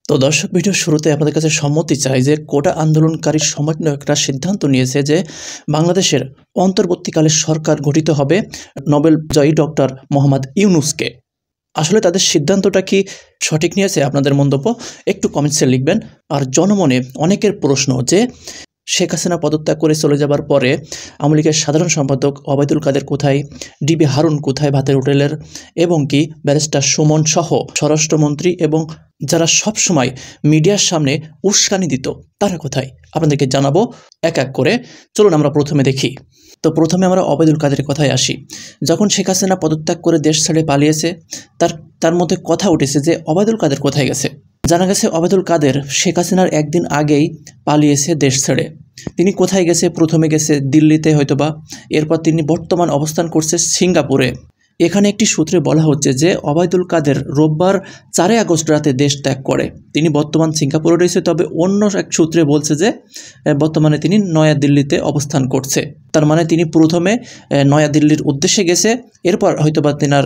তো দর্শক, ভিডিওর শুরুতে আপনাদের কাছে সম্মতি চাই যে কোটা আন্দোলনকারী সমন্বয়করা সিদ্ধান্ত নিয়েছে যে বাংলাদেশের অন্তর্বর্তীকালে সরকার গঠিত হবে নোবেল জয়ী ডক্টর মোহাম্মদ ইউনূসকে। আসলে তাদের সিদ্ধান্তটা কি সঠিক নিয়েছে? আপনাদের মন্তব্য একটু কমেন্টসে লিখবেন। আর জনমনে অনেকের প্রশ্ন যে শেখ হাসিনা পদত্যাগ করে চলে যাবার পরে আওয়ামী লীগের সাধারণ সম্পাদক ওবায়দুল কাদের কোথায়, ডিবি হারুন কোথায় ভাতের হোটেলের, এবং কি ব্যারিস্টার সুমন সহ স্বরাষ্ট্রমন্ত্রী এবং যারা সবসময় মিডিয়ার সামনে উস্কানি দিত তারা কোথায়, আপনাদেরকে জানাবো এক এক করে। চলুন আমরা প্রথমে দেখি। তো প্রথমে আমরা ওবায়দুল কাদের কথায় আসি। যখন শেখ হাসিনা পদত্যাগ করে দেশ ছেড়ে পালিয়েছে তার মধ্যে কথা উঠেছে যে ওবায়দুল কাদের কোথায় গেছে। জানা গেছে ওবায়দুল কাদের শেখ হাসিনার একদিন আগেই পালিয়েছে দেশ ছেড়ে। তিনি কোথায় গেছে? প্রথমে গেছে দিল্লিতে হয়তোবা, এরপর তিনি বর্তমান অবস্থান করছে সিঙ্গাপুরে। এখানে একটি সূত্রে বলা হচ্ছে যে ওবায়দুল কাদের রোববার 4 আগস্ট রাতে দেশ ত্যাগ করে। তিনি বর্তমান সিঙ্গাপুরে রয়েছে, তবে অন্য এক সূত্রে বলছে যে বর্তমানে তিনি নয়াদিল্লিতে অবস্থান করছে। তার মানে তিনি প্রথমে নয়াদিল্লির উদ্দেশ্যে গেছে, এরপর হয়তোবা তেনার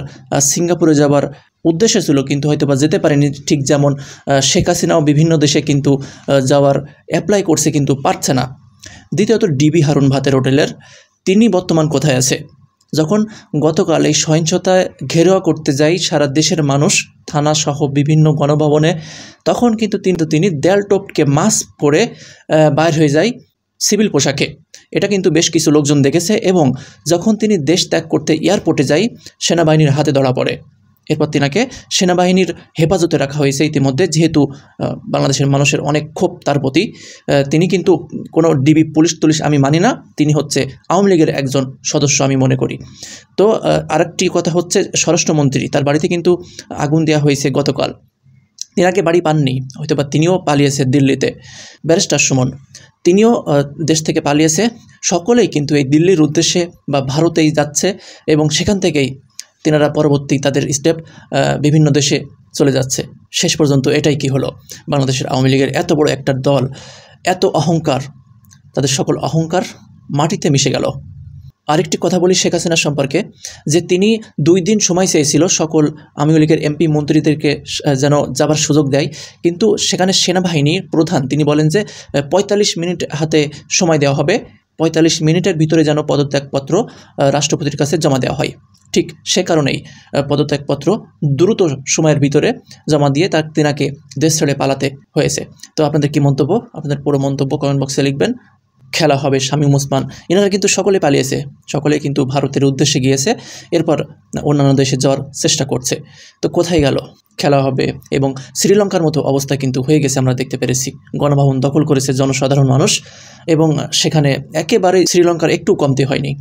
সিঙ্গাপুরে যাবার উদ্দেশ্য ছিল, কিন্তু হয়তোবা যেতে পারেনি। ঠিক যেমন শেখ হাসিনাও বিভিন্ন দেশে কিন্তু যাওয়ার অ্যাপ্লাই করছে কিন্তু পারছে না। দ্বিতীয়ত ডিবি হারুন ভাতের হোটেলের, তিনি বর্তমান কোথায় আছে? যখন গতকাল এই সহিংসতায় ঘেরাও করতে যাই সারা দেশের মানুষ, থানা সহ বিভিন্ন গণভবনে, তখন কিন্তু তিনি দেয়াল টপকে মাস্ক পরে বাইর হয়ে যায় সিভিল পোশাকে। এটা কিন্তু বেশ কিছু লোকজন দেখেছে। এবং যখন তিনি দেশ ত্যাগ করতে এয়ারপোর্টে যাই, সেনাবাহিনীর হাতে ধরা পড়ে। এরপর তিনাকে সেনাবাহিনীর হেফাজতে রাখা হয়েছে ইতিমধ্যে, যেহেতু বাংলাদেশের মানুষের অনেক ক্ষোভ তার প্রতি। তিনি কিন্তু কোনো ডিবি পুলিশ আমি মানি না, তিনি হচ্ছে আওয়ামী লীগের একজন সদস্য আমি মনে করি। তো আরেকটি কথা হচ্ছে স্বরাষ্ট্রমন্ত্রী, তার বাড়িতে কিন্তু আগুন দেওয়া হয়েছে গতকাল। তিনাকে বাড়ি পাননি, হয়তোবা তিনিও পালিয়েছে দিল্লিতে। ব্যারিস্টার সুমন, তিনিও দেশ থেকে পালিয়েছে। সকলেই কিন্তু এই দিল্লির উদ্দেশ্যে বা ভারতেই যাচ্ছে, এবং সেখান থেকেই তিনারা পরবর্তী তাদের স্টেপ বিভিন্ন দেশে চলে যাচ্ছে। শেষ পর্যন্ত এটাই কি হলো? বাংলাদেশের আওয়ামী লীগের এত বড় একটা দল, এত অহংকার, তাদের সকল অহংকার মাটিতে মিশে গেল। আরেকটি কথা বলি শেখ হাসিনা সম্পর্কে, যে তিনি 2 দিন সময় চেয়েছিল সকল আওয়ামী লীগের এমপি মন্ত্রীদেরকে যেন যাবার সুযোগ দেয়, কিন্তু সেখানে সেনাবাহিনীর প্রধান তিনি বলেন যে 45 মিনিট হাতে সময় দেওয়া হবে, 45 মিনিটের ভিতরে যেন পদত্যাগপত্র রাষ্ট্রপতির কাছে জমা দেওয়া হয়। ঠিক সে কারণেই পদত্যাগপত্র দ্রুত সময়ের ভিতরে জমা দিয়ে তিনাকে দেশ ছেড়ে পালাতে হয়েছে। তো আপনাদের কি মন্তব্য? আপনাদের পুরো মন্তব্য কমেন্ট বক্সে লিখবেন। খেলা হবে শামীম ওসমান, এনারা কিন্তু সকলে পালিয়েছে, সকলে কিন্তু ভারতের উদ্দেশ্যে গিয়েছে, এরপর অন্যান্য দেশে যাওয়ার চেষ্টা করছে। তো কোথায় গেল? খেলা হবে। এবং শ্রীলঙ্কার মতো অবস্থা কিন্তু হয়ে গেছে, আমরা দেখতে পেরেছি। গণভবন দখল করেছে জনসাধারণ মানুষ, এবং সেখানে একেবারে শ্রীলঙ্কার একটু কমতি হয়নি।